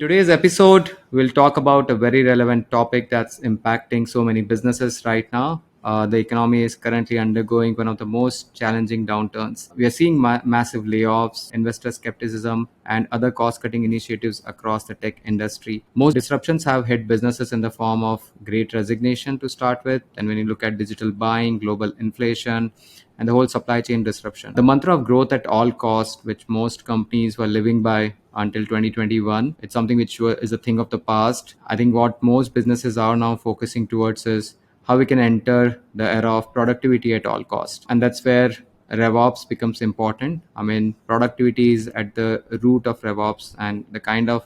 Today's episode, we'll talk about a very relevant topic that's impacting so many businesses right now. The economy is currently undergoing one of the most challenging downturns. We are seeing massive layoffs, investor skepticism, and other cost cutting initiatives across the tech industry. Most disruptions have hit businesses in the form of great resignation to start with. And when you look at digital buying, global inflation, and the whole supply chain disruption. The mantra of growth at all cost, which most companies were living by until 2021, it's something which is a thing of the past. I think what most businesses are now focusing towards is how we can enter the era of productivity at all cost. And that's where RevOps becomes important. I mean, productivity is at the root of RevOps, and the kind of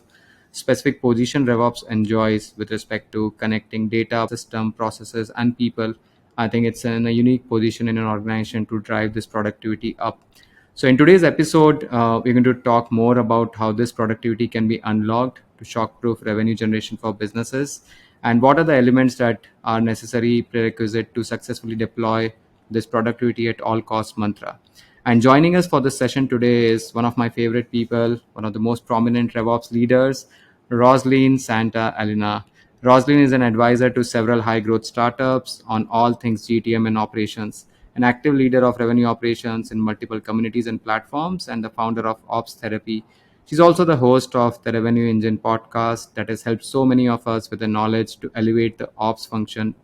specific position RevOps enjoys with respect to connecting data, system, processes, and people. I think it's in a unique position in an organization to drive this productivity up. So, in today's episode, we're going to talk more about how this productivity can be unlocked to shock-proof revenue generation for businesses, and what are the elements that are necessary prerequisite to successfully deploy this productivity at all cost mantra. And joining us for this session today is one of my favorite people, one of the most prominent RevOps leaders, Rosalyn Santa Elena. Rosalyn is an advisor to several high growth startups on all things GTM and operations, an active leader of revenue operations in multiple communities and platforms, and the founder of Ops Therapy. She's also the host of the Revenue Engine podcast that has helped so many of us with the knowledge to elevate the ops function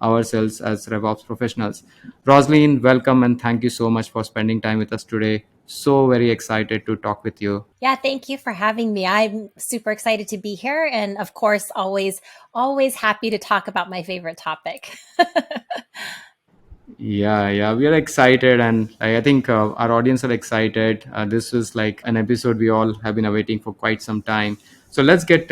ourselves as RevOps professionals. Rosalyn, welcome and thank you so much for spending time with us today. So very excited to talk with you. Yeah, thank you for having me. I'm super excited to be here, and of course, always happy to talk about my favorite topic. Yeah, we are excited, and I think our audience are excited. This is like an episode we all have been awaiting for quite some time. So let's get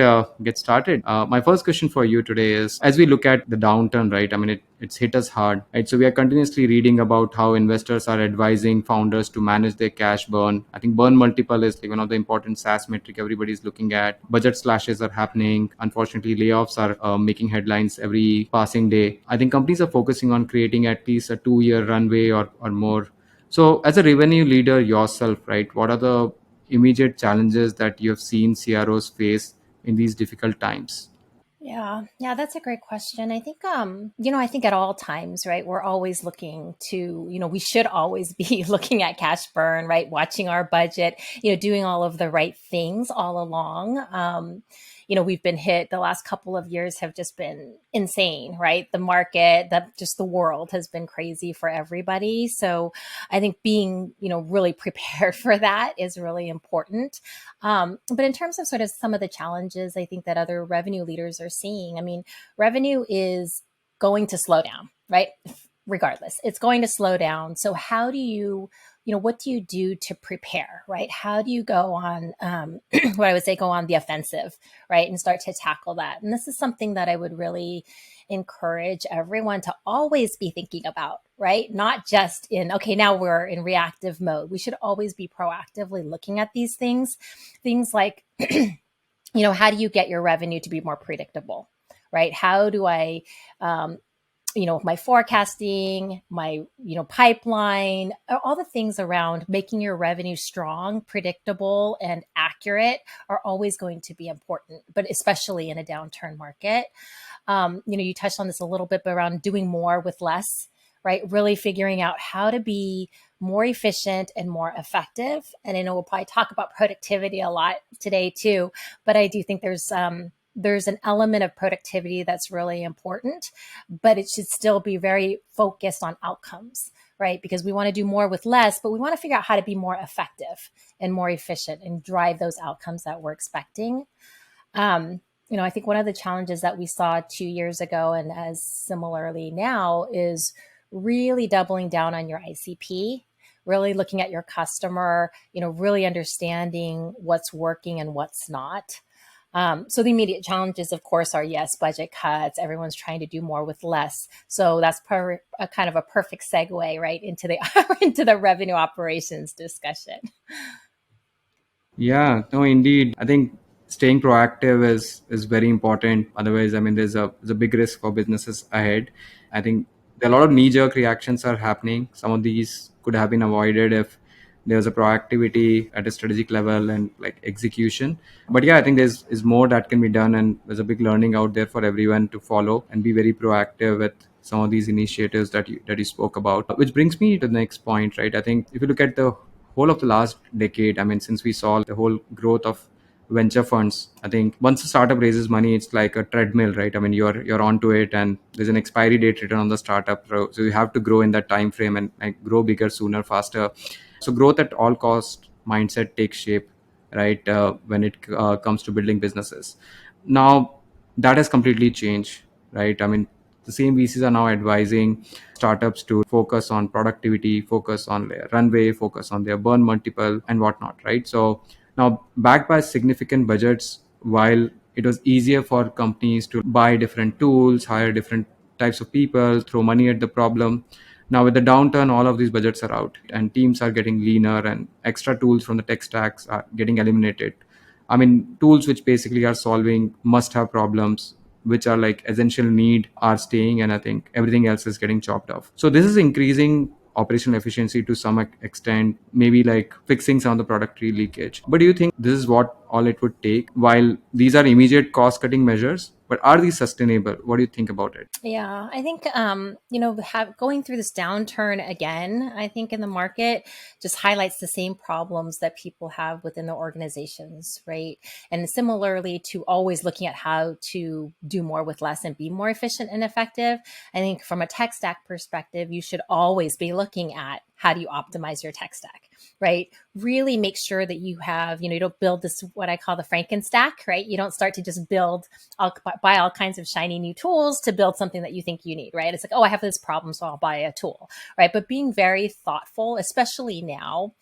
started. My first question for you today is: as we look at the downturn, right? I mean, it's hit us hard, right? So we are continuously reading about how investors are advising founders to manage their cash burn. I think burn multiple is like one of the important SaaS metric everybody's looking at. Budget slashes are happening. Unfortunately, layoffs are making headlines every passing day. I think companies are focusing on creating at least a 2 year runway or more. So as a revenue leader yourself, right, what are the immediate challenges that you have seen CROs face in these difficult times? Yeah, that's a great question. I think, I think at all times, right, we're always looking to, we should always be looking at cash burn, right, watching our budget, doing all of the right things all along. We've been hit, the last couple of years have just been insane, right? The market, just the world has been crazy for everybody. So I think being, really prepared for that is really important. But in terms of sort of some of the challenges, I think that other revenue leaders are seeing, I mean, revenue is going to slow down, right? Regardless, it's going to slow down. So how do you, what do you do to prepare, right? How do you go on, what I would say, go on the offensive, right? And start to tackle that. And this is something that I would really encourage everyone to always be thinking about, right? Not just in, okay, now we're in reactive mode. We should always be proactively looking at these things like, how do you get your revenue to be more predictable, right? How do I, my forecasting, my, pipeline, all the things around making your revenue strong, predictable, and accurate are always going to be important, but especially in a downturn market. You touched on this a little bit, but around doing more with less, right? Really figuring out how to be more efficient and more effective. And I know we'll probably talk about productivity a lot today too, but I do think there's an element of productivity that's really important, but it should still be very focused on outcomes, right? Because we want to do more with less, but we want to figure out how to be more effective and more efficient and drive those outcomes that we're expecting. I think one of the challenges that we saw 2 years ago, and as similarly now, is really doubling down on your ICP, really looking at your customer, really understanding what's working and what's not. So the immediate challenges, of course, are, yes, budget cuts. Everyone's trying to do more with less. So that's a kind of a perfect segue right into the into the revenue operations discussion. Yeah, no, indeed. I think staying proactive is very important. Otherwise, I mean, there's a big risk for businesses ahead. I think there are a lot of knee-jerk reactions are happening. Some of these could have been avoided if there's a proactivity at a strategic level and like execution. But yeah, I think there's is more that can be done, and there's a big learning out there for everyone to follow and be very proactive with some of these initiatives that you spoke about. Which brings me to the next point, right? I think if you look at the whole of the last decade, I mean, since we saw the whole growth of venture funds, I think once a startup raises money, it's like a treadmill, right? I mean, you're onto it, and there's an expiry date written on the startup, so you have to grow in that time frame and grow bigger, sooner, faster. So growth at all cost mindset takes shape, right? When it comes to building businesses. Now that has completely changed, right? I mean, the same VCs are now advising startups to focus on productivity, focus on their runway, focus on their burn multiple and whatnot, right? So now, backed by significant budgets, while it was easier for companies to buy different tools, hire different types of people, throw money at the problem, now with the downturn, all of these budgets are out and teams are getting leaner, and extra tools from the tech stacks are getting eliminated. I mean, tools which basically are solving must have problems, which are like essential need, are staying, and I think everything else is getting chopped off. So this is increasing operational efficiency to some extent, maybe like fixing some of the productivity leakage. But do you think this is what all it would take? While these are immediate cost cutting measures, but are these sustainable? What do you think about it? Yeah, I think going through this downturn again, I think in the market just highlights the same problems that people have within the organizations, right? And similarly to always looking at how to do more with less and be more efficient and effective, I think from a tech stack perspective, you should always be looking at how do you optimize your tech stack, right? Really make sure that you have, you don't build this, what I call the Frankenstack, right? You don't start to just buy all kinds of shiny new tools to build something that you think you need, right? It's like, oh, I have this problem, so I'll buy a tool, right? But being very thoughtful, especially now,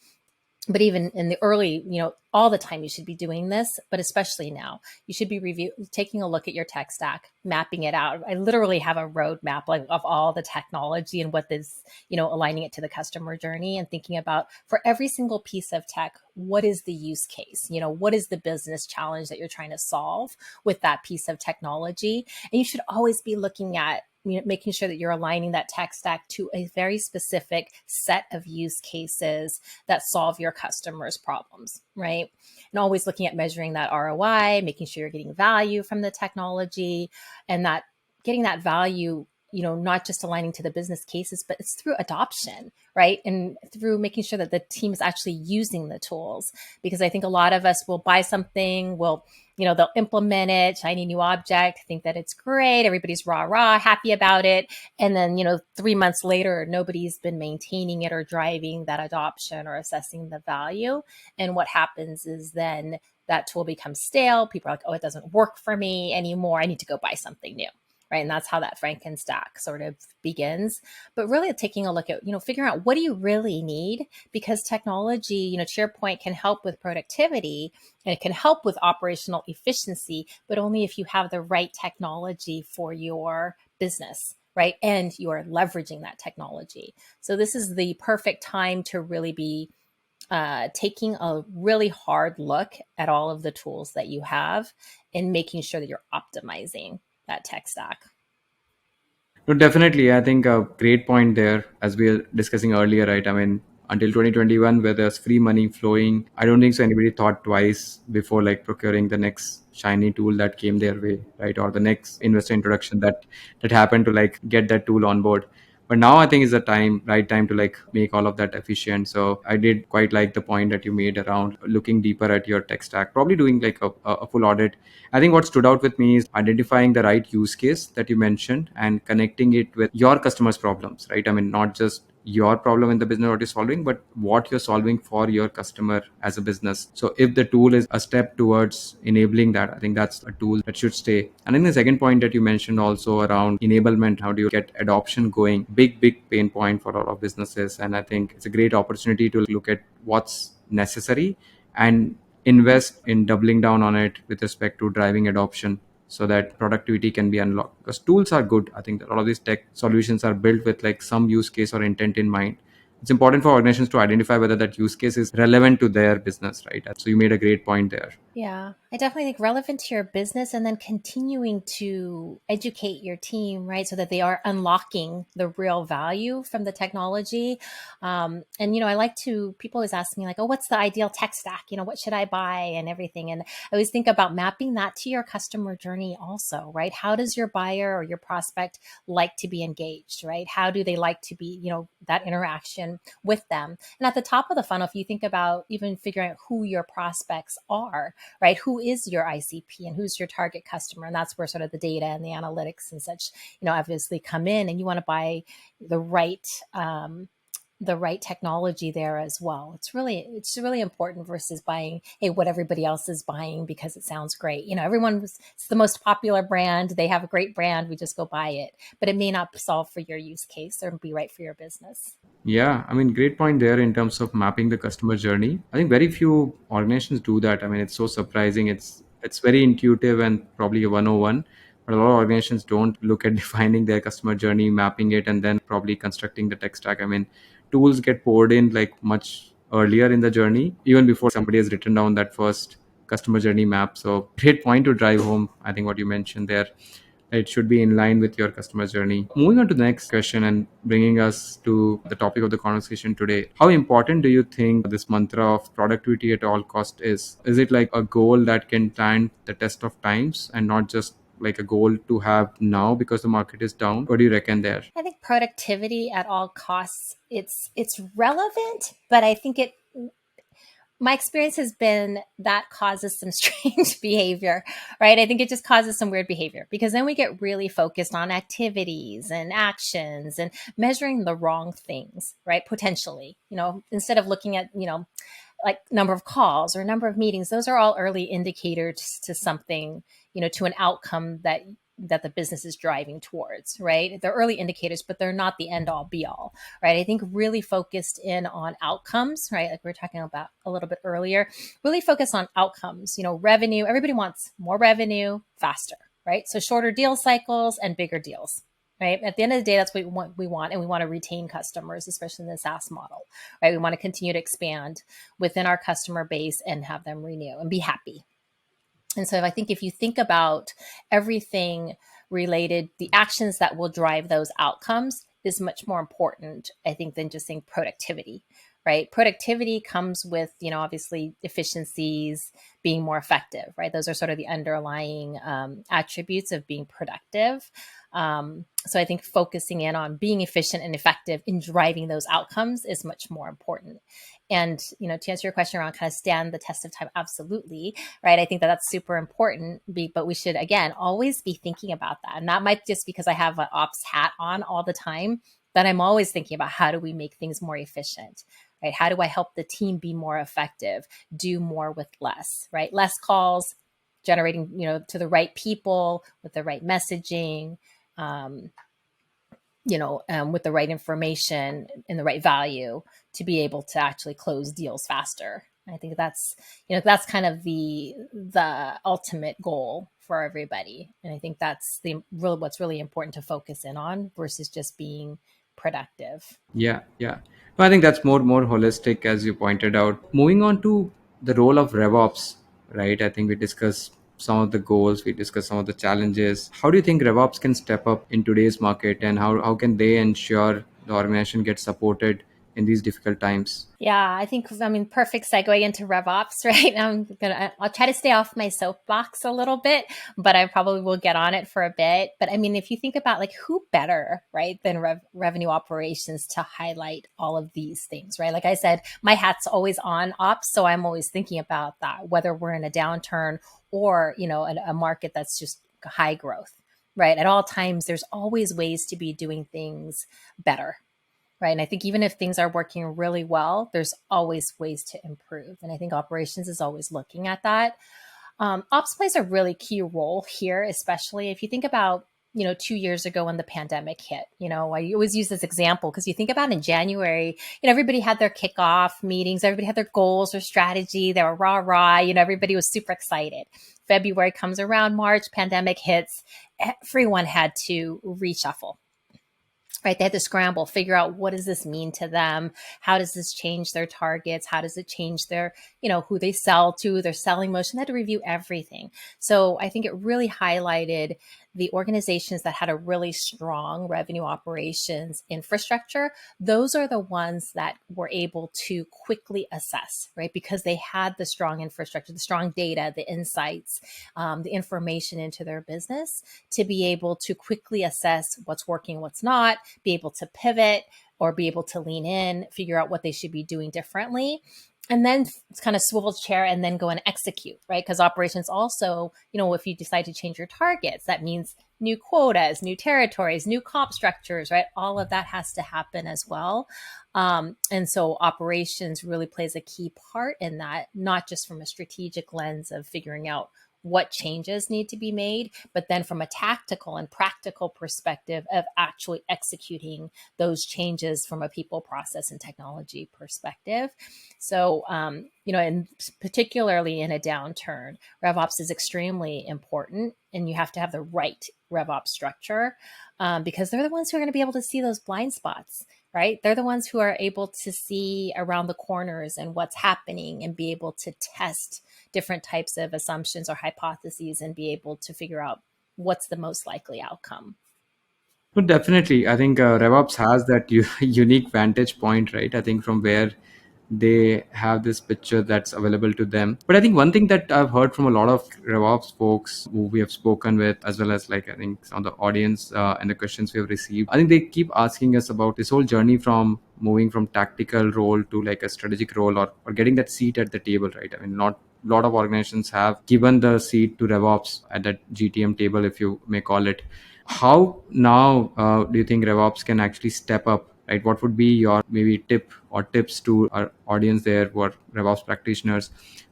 but even in the early, all the time you should be doing this, but especially now, you should be taking a look at your tech stack, mapping it out. I literally have a roadmap like of all the technology and what is, aligning it to the customer journey and thinking about for every single piece of tech, what is the use case? What is the business challenge that you're trying to solve with that piece of technology? And you should always be looking at making sure that you're aligning that tech stack to a very specific set of use cases that solve your customers' problems, right? And always looking at measuring that ROI, making sure you're getting value from the technology, and that getting that value, not just aligning to the business cases, but it's through adoption, right? And through making sure that the team is actually using the tools. Because I think a lot of us will buy something, they'll implement it, shiny new object, think that it's great. Everybody's rah, happy about it. And then, 3 months later, nobody's been maintaining it or driving that adoption or assessing the value. And what happens is then that tool becomes stale. People are like, oh, it doesn't work for me anymore. I need to go buy something new. Right. And that's how that Frankenstack sort of begins. But really taking a look at, figuring out what do you really need? Because technology, to your point, can help with productivity and it can help with operational efficiency, but only if you have the right technology for your business, right? And you are leveraging that technology. So this is the perfect time to really be taking a really hard look at all of the tools that you have and making sure that you're optimizing that tech stack. No, definitely. I think a great point there, as we were discussing earlier, right? I mean, until 2021, where there's free money flowing, I don't think so anybody thought twice before like procuring the next shiny tool that came their way, right? Or the next investor introduction that happened to like get that tool on board. But now I think is the right time to like make all of that efficient. So I did quite like the point that you made around looking deeper at your tech stack, probably doing like a full audit. I think what stood out with me is identifying the right use case that you mentioned and connecting it with your customers' problems, right? I mean, not just your problem in the business what you're solving, but what you're solving for your customer as a business. So if the tool is a step towards enabling that, I think that's a tool that should stay. And then the second point that you mentioned also around enablement, how do you get adoption going? Big pain point for a lot of businesses. And I think it's a great opportunity to look at what's necessary and invest in doubling down on it with respect to driving adoption so that productivity can be unlocked, because tools are good. I think that a lot of these tech solutions are built with like some use case or intent in mind. It's important for organizations to identify whether that use case is relevant to their business, right? So you made a great point there. Yeah. I definitely think relevant to your business and then continuing to educate your team, right? So that they are unlocking the real value from the technology. I like to, people always ask me like, oh, what's the ideal tech stack? What should I buy and everything? And I always think about mapping that to your customer journey also, right? How does your buyer or your prospect like to be engaged, right? How do they like to be, that interaction with them? And at the top of the funnel, if you think about even figuring out who your prospects are, right? Who is your ICP and who's your target customer? And that's where sort of the data and the analytics and such, obviously come in, and you want to buy the right, the right technology there as well. It's really important versus buying, hey, what everybody else is buying because it sounds great. It's the most popular brand. They have a great brand. We just go buy it, but it may not solve for your use case or be right for your business. Yeah, I mean, great point there in terms of mapping the customer journey. I think very few organizations do that. I mean, it's so surprising. It's very intuitive and probably a 101, but a lot of organizations don't look at defining their customer journey, mapping it, and then probably constructing the tech stack. I mean, tools get poured in like much earlier in the journey, even before somebody has written down that first customer journey map. So great point to drive home. I think what you mentioned there, it should be in line with your customer journey. Moving on to the next question and bringing us to the topic of the conversation today. How important do you think this mantra of productivity at all cost is? Is it like a goal that can stand the test of times and not just like a goal to have now because the market is down? What do you reckon there? I think productivity at all costs, it's relevant, but I think it my experience has been that causes some strange behavior, right? I think it just causes some weird behavior because then we get really focused on activities and actions and measuring the wrong things, right? Potentially, instead of looking at, like number of calls or number of meetings. Those are all early indicators to something, to an outcome that the business is driving towards, right? They're early indicators, but they're not the end all be all, right? I think really focused in on outcomes, right? Like we were talking about a little bit earlier, really focus on outcomes, revenue. Everybody wants more revenue faster, right? So shorter deal cycles and bigger deals, right? At the end of the day, that's what we want, and we want to retain customers, especially in the SaaS model, right? We want to continue to expand within our customer base and have them renew and be happy. And so I think if you think about everything related, the actions that will drive those outcomes is much more important, I think, than just saying productivity, right? Productivity comes with, obviously efficiencies, being more effective, right? Those are sort of the underlying attributes of being productive. So I think focusing in on being efficient and effective in driving those outcomes is much more important. And, to answer your question around kind of stand the test of time, absolutely, right? I think that's super important, but we should, again, always be thinking about that. And that might just because I have an ops hat on all the time, that I'm always thinking about how do we make things more efficient, right? How do I help the team be more effective, do more with less, right? Less calls, generating, to the right people with the right messaging, um, with the right information and the right value to be able to actually close deals faster. I think that's kind of the ultimate goal for everybody, and I think that's what's really important to focus in on versus just being productive. Yeah, yeah. No, I think that's more holistic, as you pointed out. Moving on to the role of RevOps, right? I think we discussed some of the goals, we discussed some of the challenges. How do you think RevOps can step up in today's market, and how can they ensure the organization gets supported in these difficult times? Yeah, perfect segue into RevOps, right? I'll try to stay off my soapbox a little bit, but I probably will get on it for a bit. But if you think about like who better, right, than revenue operations to highlight all of these things, right? Like I said, my hat's always on ops, so I'm always thinking about that, whether we're in a downturn or, a market that's just high growth, right? At all times, there's always ways to be doing things better, right? And I think even if things are working really well, there's always ways to improve. And I think operations is always looking at that. Ops plays a really key role here, especially if you think about, 2 years ago when the pandemic hit. I always use this example because you think about in January, everybody had their kickoff meetings, everybody had their goals or strategy, they were rah, everybody was super excited. February comes around, March, pandemic hits, everyone had to reshuffle, right? They had to scramble, figure out what does this mean to them? How does this change their targets? How does it change their, who they sell to, their selling motion? They had to review everything. So I think it really highlighted the organizations that had a really strong revenue operations infrastructure. Those are the ones that were able to quickly assess, right? Because they had the strong infrastructure, the strong data, the insights, the information into their business to be able to quickly assess what's working, what's not, be able to pivot or be able to lean in, figure out what they should be doing differently. And then kind of swivel chair and then go and execute, right? Because operations also, if you decide to change your targets, that means new quotas, new territories, new comp structures, right? All of that has to happen as well. And so operations really plays a key part in that, not just from a strategic lens of figuring out what changes need to be made, but then from a tactical and practical perspective of actually executing those changes from a people, process, and technology perspective. So, and particularly in a downturn, RevOps is extremely important, and you have to have the right RevOps structure because they're the ones who are going to be able to see those blind spots, right? They're the ones who are able to see around the corners and what's happening and be able to test different types of assumptions or hypotheses and be able to figure out what's the most likely outcome. But definitely, I think RevOps has that unique vantage point, right? I think from where they have this picture that's available to them. But I think one thing that I've heard from a lot of RevOps folks who we have spoken with, as well as like I think on the audience and the questions we have received, I think they keep asking us about this whole journey from moving from tactical role to like a strategic role, or getting that seat at the table, right? I mean, not a lot of organizations have given the seat to RevOps at that GTM table, if you may call it. How now do you think RevOps can actually step up? Right, what would be your maybe tip or tips to our audience there who are RevOps practitioners,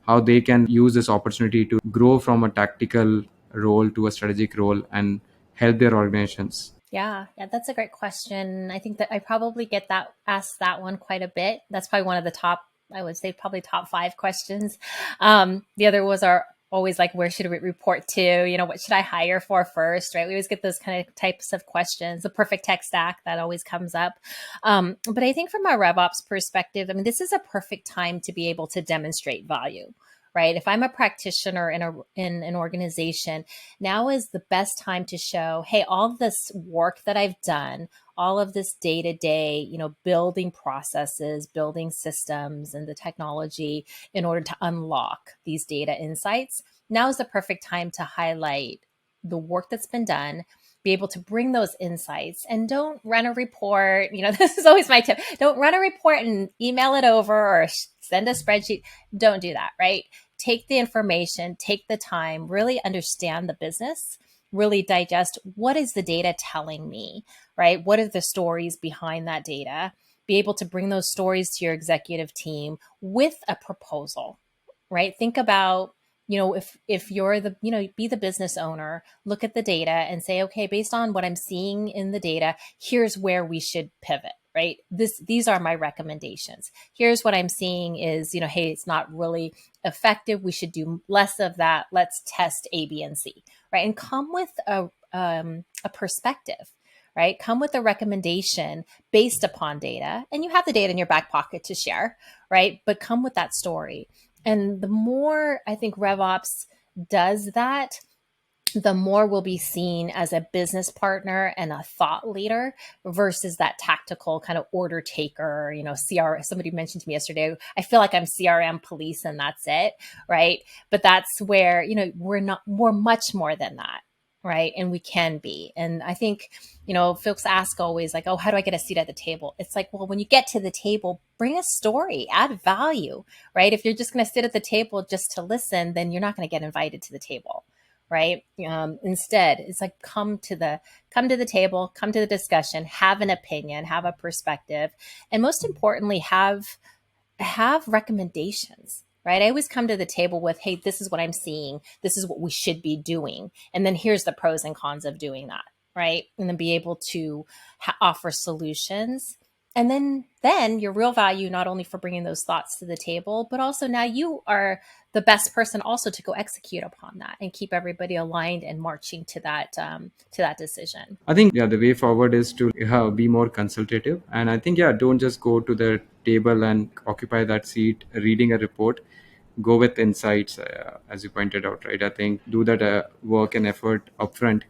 how they can use this opportunity to grow from a tactical role to a strategic role and help their organizations? Yeah, that's a great question. I think that I probably get that asked that one quite a bit. That's probably one of the top, I would say, probably top 5 questions. The other was our always like, where should we report to? What should I hire for first? Right? We always get those kind of types of questions. The perfect tech stack that always comes up. But I think from a RevOps perspective, I mean, this is a perfect time to be able to demonstrate value. Right. If I'm a practitioner in an organization, now is the best time to show, hey, all this work that I've done, all of this day to day, building processes, building systems and the technology in order to unlock these data insights. Now is the perfect time to highlight the work that's been done, be able to bring those insights, and don't run a report. This is always my tip. Don't run a report and email it over or send a spreadsheet. Don't do that, right? Take the information, take the time, really understand the business, really digest what is the data telling me, right? What are the stories behind that data? Be able to bring those stories to your executive team with a proposal, right? Think about, if you're the, be the business owner, look at the data and say, okay, based on what I'm seeing in the data, here's where we should pivot, right? These are my recommendations. Here's what I'm seeing is, hey, it's not really effective. We should do less of that. Let's test A, B, and C, right? And come with a perspective, right? Come with a recommendation based upon data, and you have the data in your back pocket to share, right? But come with that story. And the more I think RevOps does that, the more we'll be seen as a business partner and a thought leader versus that tactical kind of order taker, somebody mentioned to me yesterday, I feel like I'm CRM police and that's it. Right. But that's where, we're much more than that. Right. And we can be. And I think, folks ask always like, oh, how do I get a seat at the table? It's like, well, when you get to the table, bring a story, add value, right? If you're just going to sit at the table just to listen, then you're not going to get invited to the table. Right. Instead, it's like come to the table, come to the discussion, have an opinion, have a perspective, and most importantly, have recommendations. Right. I always come to the table with, hey, this is what I'm seeing. This is what we should be doing. And then here's the pros and cons of doing that. Right. And then be able to offer solutions And then your real value, not only for bringing those thoughts to the table, but also now you are the best person also to go execute upon that and keep everybody aligned and marching to that decision. I think, yeah, the way forward is to be more consultative. And I think, yeah, don't just go to the table and occupy that seat reading a report. Go with insights, as you pointed out, right? I think do that work and effort upfront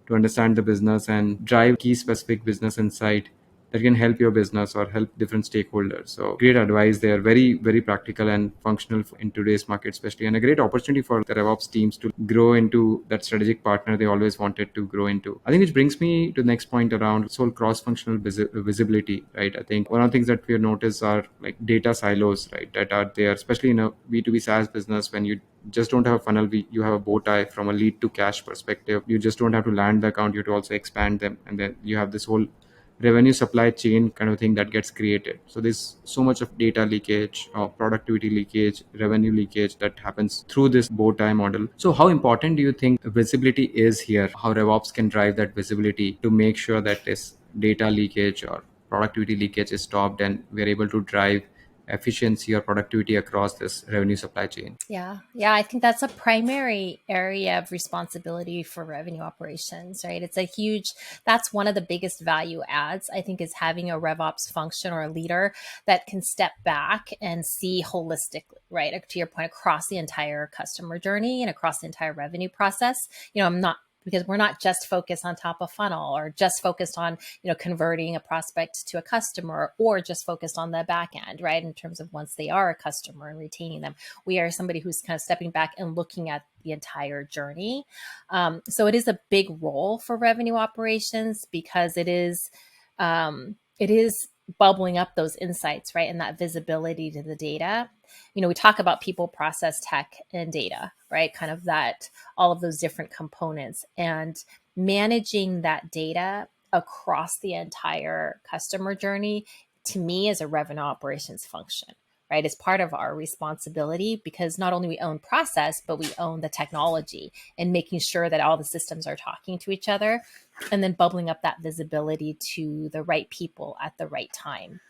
to understand the business and drive key specific business insight that can help your business or help different stakeholders. So great advice there, very very practical and functional in today's market especially, and a great opportunity for the RevOps teams to grow into that strategic partner they always wanted to grow into. I think which brings me to the next point around this whole cross-functional visibility, right? I think one of the things that we have noticed are like data silos, right, that are there, especially in a B2B SaaS business. When you just don't have a funnel, you have a bow tie from a lead to cash perspective. You just don't have to land the account, you have to also expand them, and then you have this whole revenue supply chain kind of thing that gets created. So there's so much of data leakage, productivity leakage, revenue leakage that happens through this bow tie model. So how important do you think visibility is here? How RevOps can drive that visibility to make sure that this data leakage or productivity leakage is stopped and we're able to drive efficiency or productivity across this revenue supply chain? Yeah. Yeah. I think that's a primary area of responsibility for revenue operations, right? It's a huge, that's one of the biggest value adds, I think, is having a RevOps function or a leader that can step back and see holistically, right? To your point, across the entire customer journey and across the entire revenue process. I'm not, because we're not just focused on top of funnel or just focused on converting a prospect to a customer or just focused on the back end, right, in terms of once they are a customer and retaining them. We are somebody who's kind of stepping back and looking at the entire journey. So it is a big role for revenue operations because it is bubbling up those insights, right, and that visibility to the data. We talk about people, process, tech, and data, right? Kind of that, all of those different components, and managing that data across the entire customer journey to me is a revenue operations function, right? It's part of our responsibility because not only we own process, but we own the technology and making sure that all the systems are talking to each other and then bubbling up that visibility to the right people at the right time.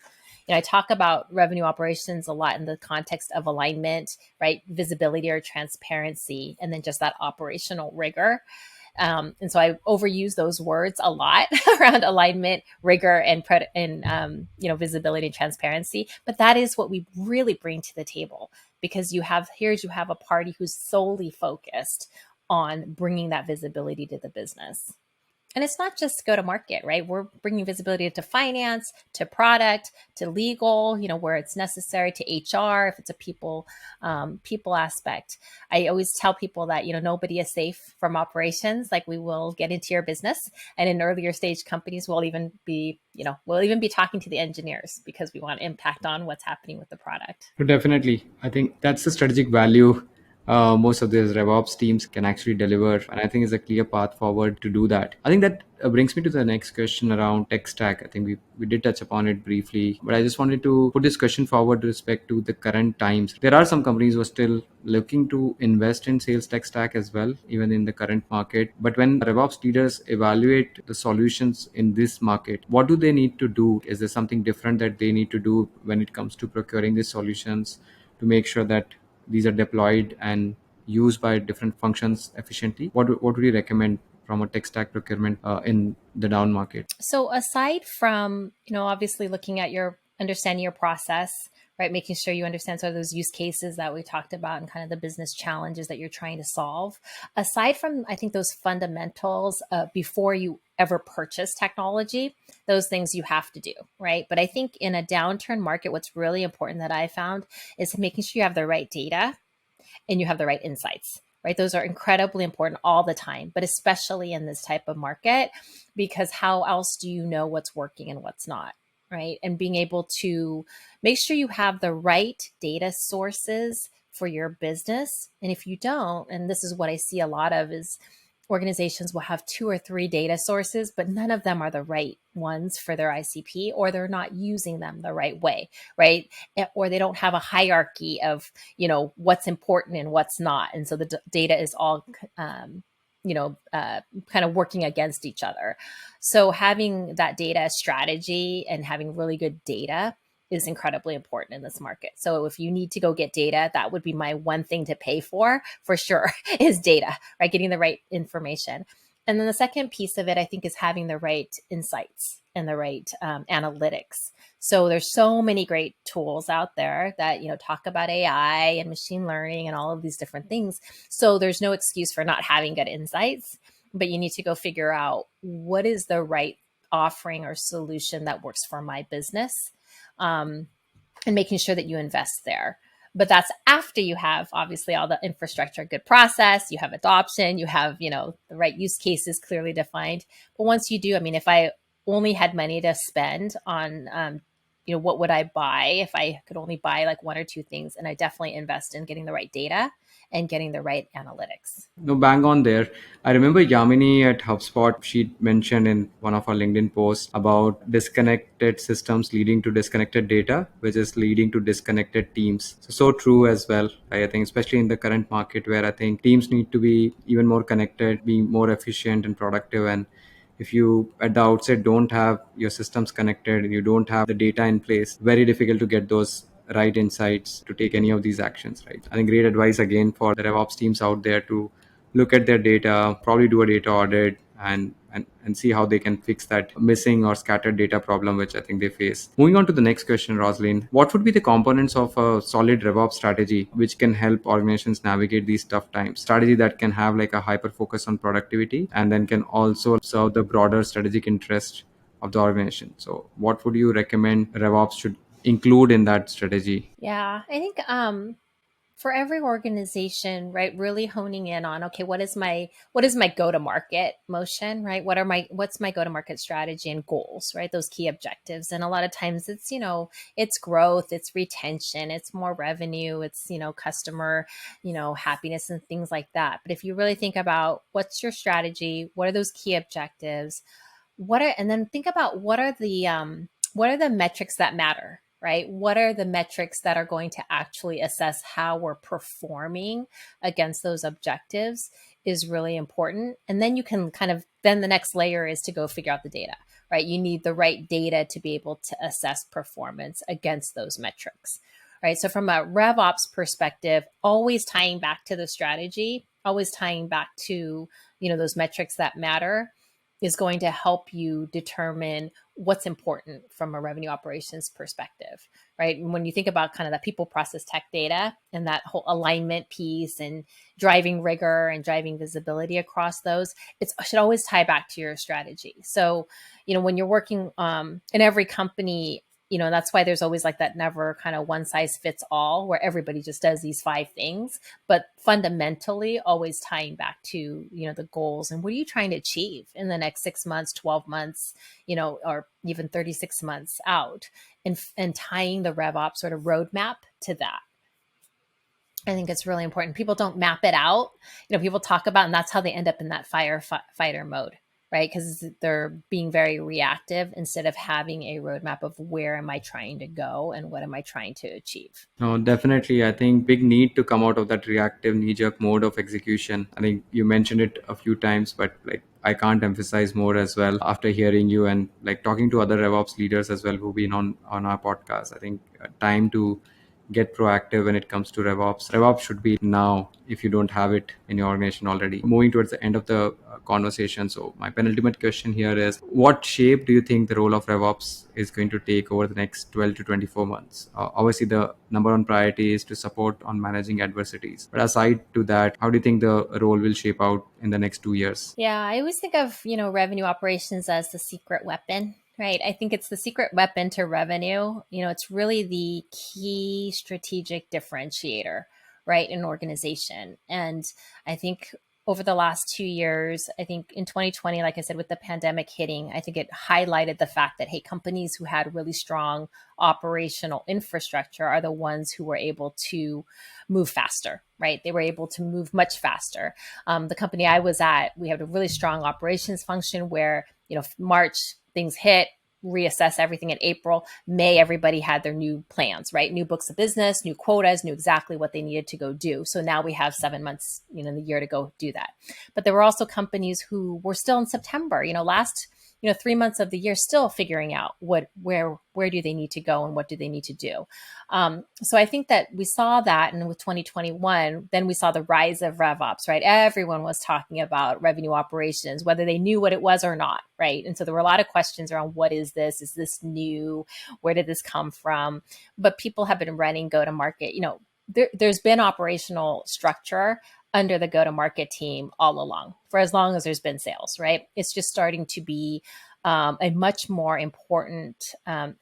I talk about revenue operations a lot in the context of alignment, right? Visibility or transparency, and then just that operational rigor. And so I overuse those words a lot around alignment, rigor, and visibility and transparency. But that is what we really bring to the table because you have a party who's solely focused on bringing that visibility to the business. And it's not just go to market, right? We're bringing visibility to finance, to product, to legal, where it's necessary, to HR, if it's a people aspect. I always tell people that, nobody is safe from operations. Like we will get into your business, and in earlier stage companies, we'll even be talking to the engineers because we want impact on what's happening with the product. So definitely, I think that's the strategic value most of these RevOps teams can actually deliver, and I think is a clear path forward to do that. I think that brings me to the next question around tech stack. I think we did touch upon it briefly, but I just wanted to put this question forward with respect to the current times. There are some companies who are still looking to invest in sales tech stack as well, even in the current market. But when RevOps leaders evaluate the solutions in this market, what do they need to do? Is there something different that they need to do when it comes to procuring these solutions to make sure that these are deployed and used by different functions efficiently? What would you recommend from a tech stack procurement in the down market? So aside from, obviously looking at your understanding your process, right, making sure you understand sort of those use cases that we talked about and kind of the business challenges that you're trying to solve. Aside from, I think, those fundamentals before you ever purchase technology, those things you have to do, right? But I think in a downturn market, what's really important that I found is making sure you have the right data and you have the right insights, right? Those are incredibly important all the time, but especially in this type of market, because how else do you know what's working and what's not, right? And being able to make sure you have the right data sources for your business. And if you don't, and this is what I see a lot of, is organizations will have 2 or 3 data sources, but none of them are the right ones for their ICP, or they're not using them the right way, right? Or they don't have a hierarchy of, what's important and what's not. And so the data is all kind of working against each other. So having that data strategy and having really good data is incredibly important in this market. So if you need to go get data, that would be my one thing to pay for sure, is data, right? Getting the right information. And then the second piece of it, I think, is having the right insights and the right analytics. So there's so many great tools out there that, talk about AI and machine learning and all of these different things. So there's no excuse for not having good insights, but you need to go figure out what is the right offering or solution that works for my business, and making sure that you invest there. But that's after you have obviously all the infrastructure, good process, you have adoption, you have, the right use cases clearly defined. But once you do, I mean, if I only had money to spend on, what would I buy if I could only buy like one or two things? And I definitely invest in getting the right data and getting the right analytics. No, bang on there. I remember Yamini at HubSpot, she mentioned in one of our LinkedIn posts about disconnected systems leading to disconnected data, which is leading to disconnected teams. So true as well. I think, especially in the current market where I think teams need to be even more connected, be more efficient and productive. And if you at the outset don't have your systems connected, you don't have the data in place, very difficult to get those right insights to take any of these actions, right? I think great advice again for the RevOps teams out there to look at their data, probably do a data audit, and see how they can fix that missing or scattered data problem, which I think they face. Moving on to the next question, Rosalyn, what would be the components of a solid RevOps strategy which can help organizations navigate these tough times? Strategy that can have like a hyper focus on productivity and then can also serve the broader strategic interest of the organization. So, what would you recommend RevOps should include in that strategy? Yeah, I think for every organization, right, really honing in on, okay, what is my go to market motion, right? What's my go to market strategy and goals, right? Those key objectives. And a lot of times it's, it's growth, it's retention, it's more revenue, it's, customer, happiness and things like that. But if you really think about what's your strategy, what are those key objectives, and then think about what are the metrics that matter, right? What are the metrics that are going to actually assess how we're performing against those objectives is really important. And then you can then the next layer is to go figure out the data, right? You need the right data to be able to assess performance against those metrics, right? So from a RevOps perspective, always tying back to the strategy, always tying back to, those metrics that matter is going to help you determine what's important from a revenue operations perspective, right? And when you think about kind of that people process tech data and that whole alignment piece and driving rigor and driving visibility across those, it should always tie back to your strategy. So, when you're working in every company, that's why there's always like that never kind of one size fits all where everybody just does these 5 things, but fundamentally always tying back to, the goals and what are you trying to achieve in the next 6 months, 12 months, or even 36 months out, and tying the RevOps sort of roadmap to that. I think it's really important. People don't map it out. People talk about, and that's how they end up in that fighter mode, right? Because they're being very reactive instead of having a roadmap of where am I trying to go and what am I trying to achieve. No, definitely. I think big need to come out of that reactive knee-jerk mode of execution. I think you mentioned it a few times, but like I can't emphasize more as well after hearing you and like talking to other RevOps leaders as well who've been on our podcast. I think time to get proactive when it comes to RevOps. RevOps should be now if you don't have it in your organization already. Moving towards the end of the conversation. So my penultimate question here is, what shape do you think the role of RevOps is going to take over the next 12 to 24 months? Obviously, the number one priority is to support on managing adversities. But aside to that, how do you think the role will shape out in the next 2 years? Yeah, I always think of, revenue operations as the secret weapon, right? I think it's the secret weapon to revenue. It's really the key strategic differentiator, right, in an organization. And I think over the last 2 years, I think in 2020, like I said, with the pandemic hitting, I think it highlighted the fact that, hey, companies who had really strong operational infrastructure are the ones who were able to move faster, right? They were able to move much faster. The company I was at, we had a really strong operations function where, March things hit, reassess everything in April. May, everybody had their new plans, right? New books of business, new quotas, knew exactly what they needed to go do. So now we have 7 months, in the year to go do that. But there were also companies who were still in September, last 3 months of the year, still figuring out where do they need to go and what do they need to do. So I think that we saw that, and with 2021, then we saw the rise of RevOps, right? Everyone was talking about revenue operations, whether they knew what it was or not, right? And so there were a lot of questions around, what is this? Is this new? Where did this come from? But people have been running go to market. There's been operational structure under the go to market team all along, for as long as there's been sales, right? It's just starting to be a much more important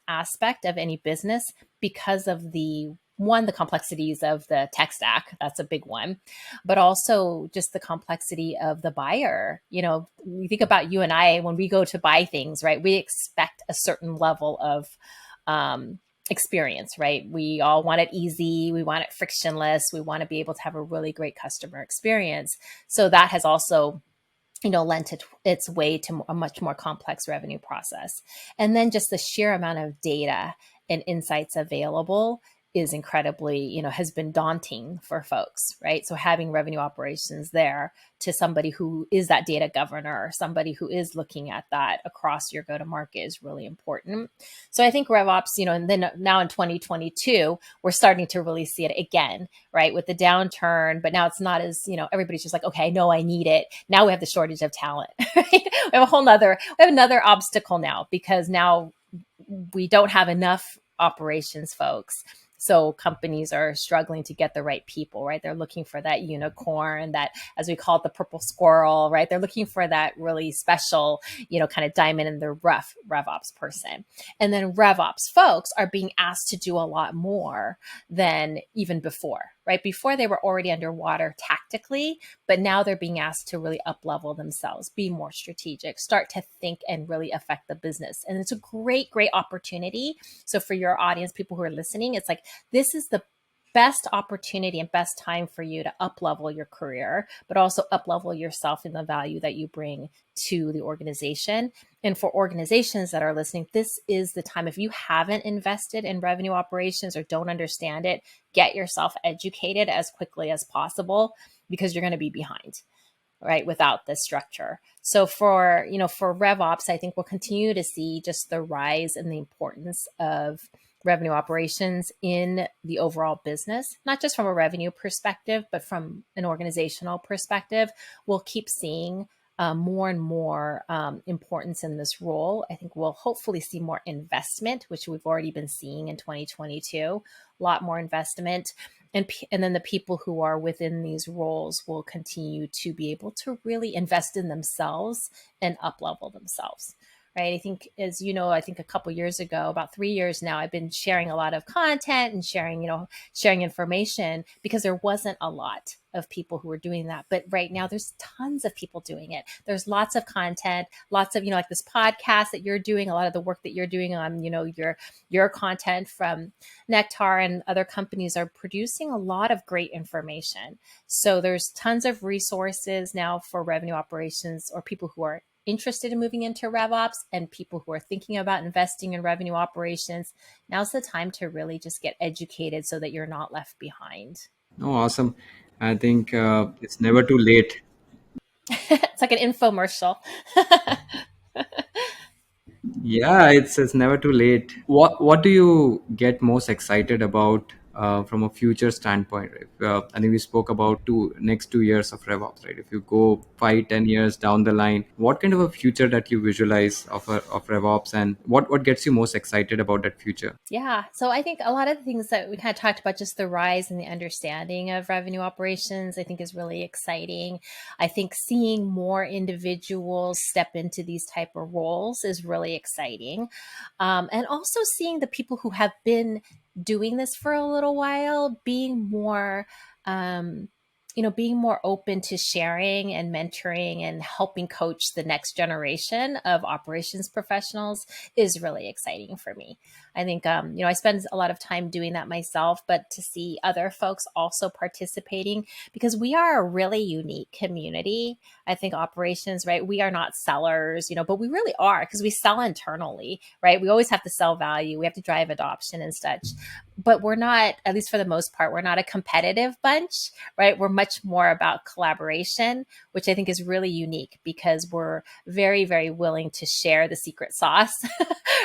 aspect of any business, because of the complexities of the tech stack. That's a big one, but also just the complexity of the buyer. We think about you and I, when we go to buy things, right? We expect a certain level of experience, right? We all want it easy. We want it frictionless. We want to be able to have a really great customer experience. So that has also lent its way to a much more complex revenue process. And then just the sheer amount of data and insights available is incredibly, has been daunting for folks, right? So having revenue operations there, to somebody who is that data governor, somebody who is looking at that across your go-to-market, is really important. So I think RevOps, and then now in 2022, we're starting to really see it again, right? With the downturn, but now it's not as, everybody's just like, okay, I know I need it. Now we have the shortage of talent, right? We have another obstacle now, because now we don't have enough operations folks. So companies are struggling to get the right people, right? They're looking for that unicorn, that, as we call it, the purple squirrel, right? They're looking for that really special, kind of diamond in the rough RevOps person. And then RevOps folks are being asked to do a lot more than even before, right? Before, they were already underwater tactically, but now they're being asked to really up level themselves, be more strategic, start to think and really affect the business. And it's a great, great opportunity. So for your audience, people who are listening, it's like, this is the best opportunity and best time for you to up level your career, but also up level yourself in the value that you bring to the organization. And for organizations that are listening, this is the time. If you haven't invested in revenue operations or don't understand it, get yourself educated as quickly as possible, because you're going to be behind, right, without this structure. So for RevOps, I think we'll continue to see just the rise in the importance of revenue operations in the overall business, not just from a revenue perspective, but from an organizational perspective. We'll keep seeing more and more importance in this role. I think we'll hopefully see more investment, which we've already been seeing in 2022, a lot more investment. And then the people who are within these roles will continue to be able to really invest in themselves and up-level themselves. Right. I think, as you know, I think a couple years ago, about 3 years now, I've been sharing a lot of content and sharing information, because there wasn't a lot of people who were doing that. But right now, there's tons of people doing it. There's lots of content, lots of, like this podcast that you're doing, a lot of the work that you're doing on, your content from Nektar and other companies are producing a lot of great information. So there's tons of resources now for revenue operations, or people who are interested in moving into RevOps, and people who are thinking about investing in revenue operations. Now's the time to really just get educated so that you're not left behind. Oh, awesome. I think it's never too late. It's like an infomercial. Yeah, it's never too late. What do you get most excited about from a future standpoint? If, I think we spoke about next 2 years of RevOps, right? If you go 5, 10 years down the line, what kind of a future that you visualize of RevOps, and what gets you most excited about that future? Yeah. So I think a lot of the things that we kind of talked about, just the rise and the understanding of revenue operations, I think is really exciting. I think seeing more individuals step into these type of roles is really exciting. And also seeing the people who have been doing this for a little while being more being more open to sharing and mentoring and helping coach the next generation of operations professionals is really exciting for me. I think, I spend a lot of time doing that myself, but to see other folks also participating, because we are a really unique community. I think operations, right? We are not sellers, but we really are, because we sell internally, right? We always have to sell value. We have to drive adoption and such, but we're not, at least for the most part, we're not a competitive bunch, right? We're much more about collaboration, which I think is really unique because we're very, very willing to share the secret sauce,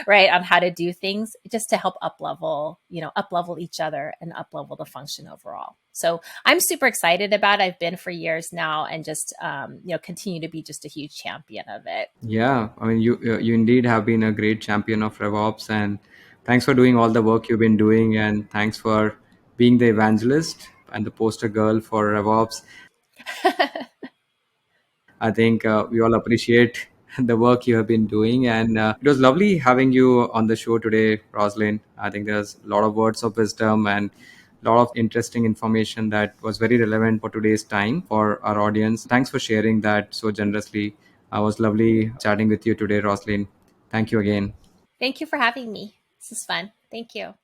right, on how to do things just to help up level each other and up level the function overall. So I'm super excited about it. I've been for years now, and just continue to be just a huge champion of it. Yeah, I mean, you indeed have been a great champion of RevOps, and thanks for doing all the work you've been doing, and thanks for being the evangelist and the poster girl for RevOps. I think we all appreciate the work you have been doing, and it was lovely having you on the show today, Roslyn. I think there's a lot of words of wisdom and a lot of interesting information that was very relevant for today's time for our audience. Thanks for sharing that so generously. I was lovely chatting with you today, Roslyn. Thank you again. Thank you for having me. This is fun. Thank you.